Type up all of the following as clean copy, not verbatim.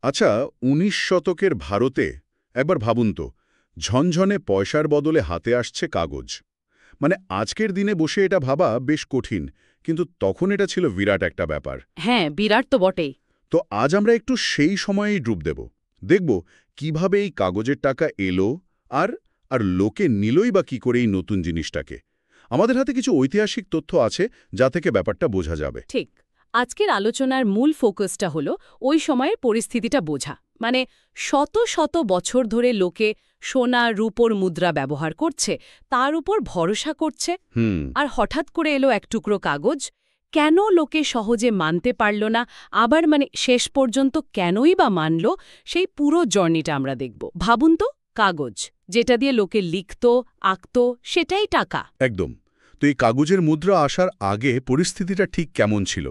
আচ্ছা, ১৯ শতকের ভারতে একবার ভাবুন তো, ঝনঝনে পয়সার বদলে হাতে আসছে কাগজ। মানে আজকের দিনে বসে এটা ভাবা বেশ কঠিন, কিন্তু তখন এটা ছিল বিরাট একটা ব্যাপার। হ্যাঁ, বিরাট তো বটেই। তো আজ আমরা একটু সেই সময়েই ডুব দেব। দেখব কিভাবে এই কাগজের টাকা এলো আর আর লোকে নিলই বা কি করে এই নতুন জিনিসটাকে। আমাদের হাতে কিছু ঐতিহাসিক তথ্য আছে যা থেকে ব্যাপারটা বোঝা যাবে। ঠিক। আজকের আলোচনার মূল ফোকাসটা হলো ওই সময়ের পরিস্থিতিটা বোঝা। মানে শত শত বছর ধরে লোকে সোনা রূপোর মুদ্রা ব্যবহার করছে, তার উপর ভরসা করছে, হুম। আর হঠাৎ করে এলো এক টুকরো কাগজ। কেন লোকে সহজে মানতে পারল না, আবার শেষ পর্যন্ত কেনই বা মানল, সেই পুরো জার্নিটা আমরা দেখব। ভাবুন তো, কাগজ যেটা দিয়ে লোকে লিখত, আঁকত, সেটাই টাকা। একদম। তো এই কাগজের মুদ্রা আসার আগে পরিস্থিতিটা ঠিক কেমন ছিল?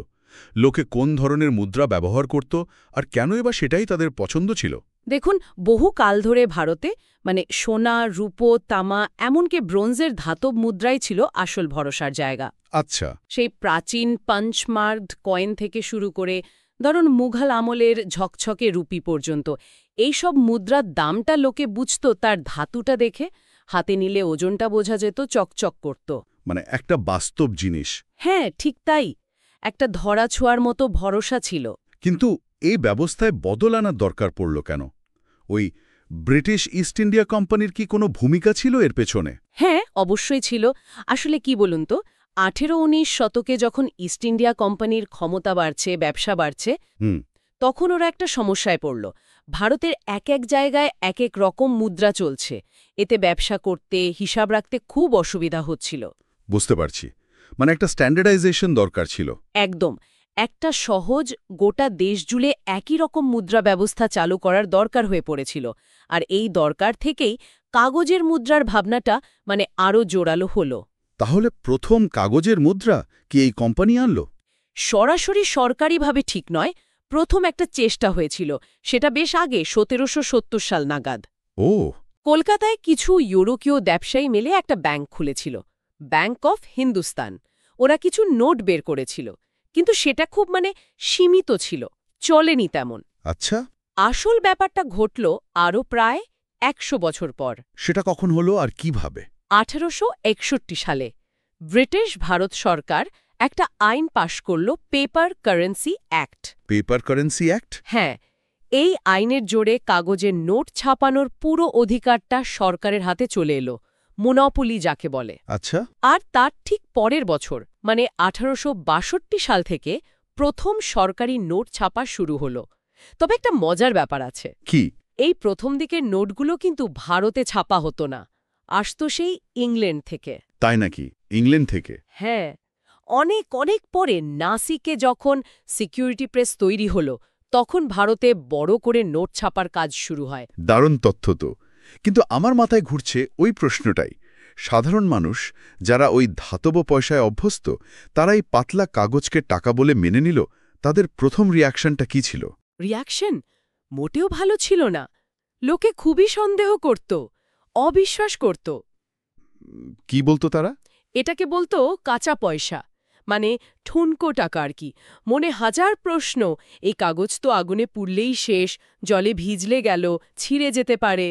লোকে কোন ধরনের মুদ্রা ব্যবহার করত আর কেনই বা সেটাই তাদের পছন্দ ছিল? দেখুন, বহু কাল ধরে ভারতে সোনা রূপো তামা এমনকি ব্রোঞ্জের ধাতব মুদ্রাই ছিল আসল ভরসার জায়গা। আচ্ছা। সেই প্রাচীন পঞ্চমার্দ কয়েন থেকে শুরু করে ধরুন মুঘল আমলের ঝকঝকে রুপি পর্যন্ত এইসব মুদ্রার দামটা লোকে বুঝত তার ধাতুটা দেখে। হাতে নিলে ওজনটা বোঝা যেত, চকচক করত। মানে একটা বাস্তব জিনিস। হ্যাঁ, ঠিক তাই। একটা ধরা ছোঁয়ার মতো ভরসা ছিল। কিন্তু এই ব্যবস্থায় বদল আনার দরকার পড়ল কেন? ওই ব্রিটিশ ইস্ট ইন্ডিয়া কোম্পানির কি কোনো ভূমিকা ছিল এর পেছনে? হ্যাঁ, অবশ্যই ছিল। আসলে কি বলুন তো, ১৮-১৯ শতকে যখন ইস্ট ইন্ডিয়া কোম্পানির ক্ষমতা বাড়ছে, ব্যবসা বাড়ছে, হুম। তখন ওরা একটা সমস্যায় পড়ল। ভারতের এক এক জায়গায় এক এক রকম মুদ্রা চলছে। এতে ব্যবসা করতে, হিসাব রাখতে খুব অসুবিধা হচ্ছিল। বুঝতে পারছি। মানে একটা স্ট্যান্ডার্ডাইজেশন দরকার ছিল। একদম। একটা সহজ, গোটা দেশ জুড়ে একই রকম মুদ্রা ব্যবস্থা চালু করার দরকার হয়ে পড়েছিল। আর এই দরকার থেকেই কাগজের মুদ্রার ভাবনাটা আরও জোরালো হলো। তাহলে প্রথম কাগজের মুদ্রা কি এই কোম্পানি আনল? সরাসরি সরকারিভাবে ঠিক নয়, প্রথম একটা চেষ্টা হয়েছিল। সেটা বেশ আগে, ১৭৭০ সাল নাগাদ। ও। কলকাতায় কিছু ইউরোপীয় ব্যবসায়ী মিলে একটা ব্যাংক খুলেছিল, ব্যাংক অফ হিন্দুস্তান। ওরা কিছু নোট বের করেছিল, কিন্তু সেটা খুব সীমিত ছিল, চলেনি তেমন। আচ্ছা। আসল ব্যাপারটা ঘটল আরও প্রায় ১০০ বছর পর। সেটা কখন হলো আর কিভাবে? ১৮৬১ সালে ব্রিটিশ ভারত সরকার একটা আইন পাশ করল, paper currency act. Paper currency act? হ্যাঁ, এই আইনের জোরে কাগজের নোট ছাপানোর পুরো অধিকারটা সরকারের হাতে চলে এলো, মোনোপলি যাকে বলে। আচ্ছা। আর তার ঠিক পরের বছর ১৮৬২ সাল থেকে প্রথম সরকারি নোট ছাপা শুরু হলো। তবে একটা মজার ব্যাপার আছে। কি? এই প্রথম দিকের নোটগুলো কিন্তু ভারতে ছাপা হতো না, আসতো সেই ইংল্যান্ড থেকে। তাই নাকি? ইংল্যান্ড থেকে? হ্যাঁ, অনেক অনেক পরে নাসিকে যখন সিকিউরিটি প্রেস তৈরি হলো, তখন ভারতে বড় করে নোট ছাপার কাজ শুরু হয়। দারুণ তথ্য তো। কিন্তু আমার মাথায় ঘুরছে ওই প্রশ্নটাই। সাধারণ মানুষ যারা ওই ধাতব পয়সায় অভ্যস্ত, তারা এই পাতলা কাগজকে টাকা বলে মেনে নিল, তাদের প্রথম রিয়াকশনটা কি ছিল? রিয়াকশন মোটেও ভালো ছিল না। লোকে খুবই সন্দেহ করত, অবিশ্বাস করত। কি বলতো তারা? এটাকে বলতো কাঁচা পয়সা, ঠুনকো টাকা আর কি। মনে হাজার প্রশ্ন, এই কাগজ তো আগুনে পুড়লেই শেষ, জলে ভিজলে গেল, ছিঁড়ে যেতে পারে।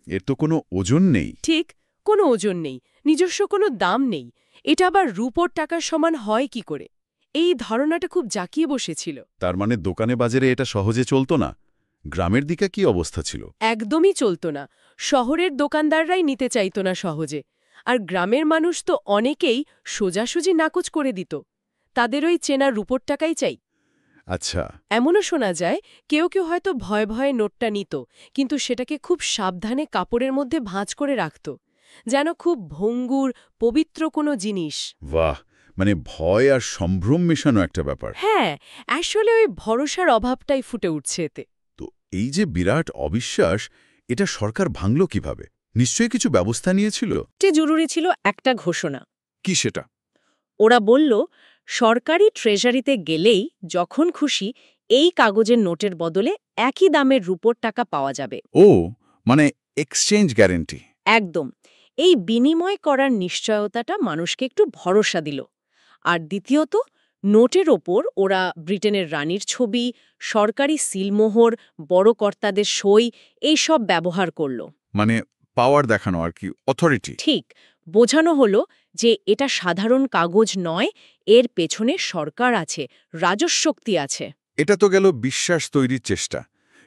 এর তো কোনো ওজন নেই। ঠিক, কোনো ওজন নেই, নিজস্ব কোনো দাম নেই। এটা আবার রূপোর টাকার সমান হয় কি করে? এই ধারণাটা খুব জাঁকিয়ে বসেছিল। তার মানে দোকানে বাজারে এটা সহজে চলতো না? গ্রামের দিকে কি অবস্থা ছিল? একদমই চলত না। শহরের দোকানদাররাই নিতে চাইত না সহজে। আর গ্রামের মানুষ তো অনেকেই সোজাসুজি নাকচ করে দিত। তাদের ওই চেনা রূপোর টাকাই চাই। আচ্ছা। এমনও শোনা যায়, কেউ কেউ হয়তো ভয়ে ভয়ে নোটটা নিত, কিন্তু সেটাকে খুব সাবধানে কাপড়ের মধ্যে ভাঁজ করে রাখত, যেন খুব ভঙ্গুর, পবিত্র কোনো জিনিস। বাহ! মানে ভয় আর সম্ভ্রম মেশানো একটা ব্যাপার। হ্যাঁ, আসলে ওই ভরসার অভাবটাই ফুটে উঠছে এতে। তো এই যে বিরাট অবিশ্বাস, এটা সরকার ভাঙল কিভাবে? নিশ্চয়ই কিছু ব্যবস্থা নিয়েছিল। সবচেয়ে জরুরি ছিল একটা ঘোষণা। কি সেটা? ওরা বলল, সরকারি ট্রেজারিতে গেলেই যখন খুশি এই কাগজের নোটের বদলে একই দামের রূপোর টাকা পাওয়া যাবে। ও, মানে এক্সচেঞ্জ গ্যারান্টি। একদম। এই বিনিময় করার নিশ্চয়তাটা মানুষকে একটু ভরসা দিল। আর দ্বিতীয়ত, নোটের ওপর ওরা ব্রিটেনের রানীর ছবি, সরকারি সিলমোহর, বড় কর্তাদের সই এইসব ব্যবহার করল। মানে পাওয়ার দেখানো আর কি, অথরিটি। ঠিক, বোঝানো হলো যে এটা সাধারণ কাগজ নয়, এর পেছনে সরকার আছে, রাজশক্তি আছে। এটা তো গেল বিশ্বাস তৈরির চেষ্টা,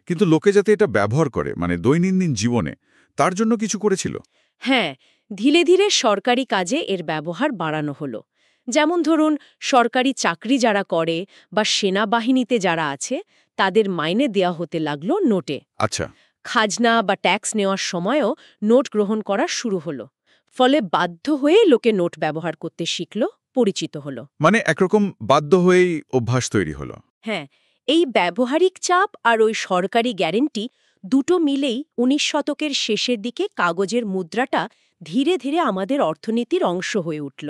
কিন্তু লোকে যাতে এটা ব্যবহার করে মানে দৈনন্দিন জীবনে, তার জন্য কিছু করেছিল। হ্যাঁ, ধীরে ধীরে সরকারি কাজে এর ব্যবহার বাড়ানো হলো। যেমন ধরুন, সরকারি চাকরি যারা করে বা সেনাবাহিনীতে যারা আছে তাদের মাইনে দেয়া হতে লাগলো নোটে। আচ্ছা। খাজনা বা ট্যাক্স নেওয়ার সময়ও নোট গ্রহণ করা শুরু হলো। ফলে বাধ্য হয়ে লোকে নোট ব্যবহার করতে শিখল, পরিচিত হলো। মানে একরকম বাধ্য হয়েই অভ্যাস তৈরি হলো। হ্যাঁ, এই ব্যবহারিক চাপ আর ওই সরকারি গ্যারেন্টি দুটো মিলেই ১৯ শতকের শেষের দিকে কাগজের মুদ্রাটা ধীরে ধীরে আমাদের অর্থনীতির অংশ হয়ে উঠল।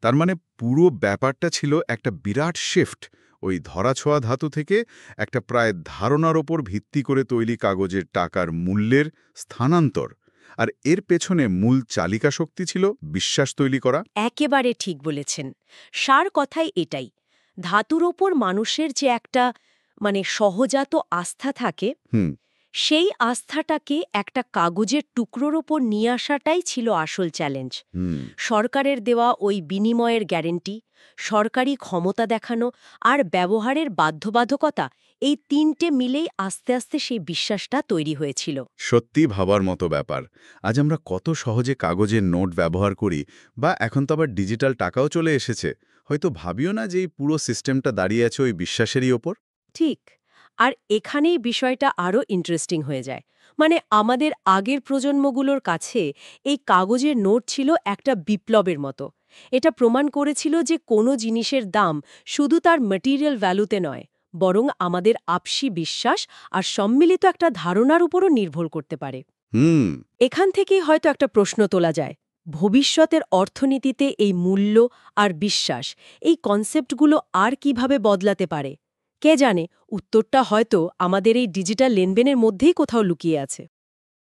তার মানে পুরো ব্যাপারটা ছিল একটা বিরাট শিফট, ওই ধরাছোঁয়া ধাতু থেকে একটা প্রায় ধারণার ওপর ভিত্তি করে তৈরি কাগজের টাকার মূল্যের স্থানান্তর। আর এর পেছনে মূল চালিকা শক্তি ছিল বিশ্বাস তৈরি করা। একেবারে ঠিক বলেছেন। সার কথাই এটাই। ধাতুর ওপর মানুষের যে একটা সহজাত আস্থা থাকে, হুম। সেই আস্থাটাকে একটা কাগজের টুকরোর ওপর নিয়ে আসাটাই ছিল আসল চ্যালেঞ্জ। হুম। সরকারের দেওয়া ওই বিনিময়ের গ্যারেন্টি, সরকারি ক্ষমতা দেখানো আর ব্যবহারের বাধ্যবাধকতা, এই তিনটে মিলেই আস্তে আস্তে সেই বিশ্বাসটা তৈরি হয়েছিল। সত্যি ভাবার মতো ব্যাপার। আজ আমরা কত সহজে কাগজের নোট ব্যবহার করি, বা এখন তো আবার ডিজিটাল টাকাও চলে এসেছে। হয়তো ভাবিও না যে এই পুরো সিস্টেমটা দাঁড়িয়ে আছে ওই বিশ্বাসেরই ওপর। ঠিক। আর এখানেই বিষয়টা আরও ইন্টারেস্টিং হয়ে যায়। আমাদের আগের প্রজন্মগুলোর কাছে এই কাগজের নোট ছিল একটা বিপ্লবের মতো। এটা প্রমাণ করেছিল যে কোনো জিনিসের দাম শুধু তার ম্যাটেরিয়াল ভ্যালুতে নয়, বরং আমাদের আপসী বিশ্বাস আর সম্মিলিত একটা ধারণার উপরও নির্ভর করতে পারে। হুম। এখান থেকেই হয়তো একটা প্রশ্ন তোলা যায়, ভবিষ্যতের অর্থনীতিতে এই মূল্য আর বিশ্বাস, এই কনসেপ্টগুলো আর কিভাবে বদলাতে পারে? কে জানে, উত্তরটা হয়তো আমাদের এই ডিজিটাল লেনদেনের মধ্যেই কোথাও লুকিয়ে আছে।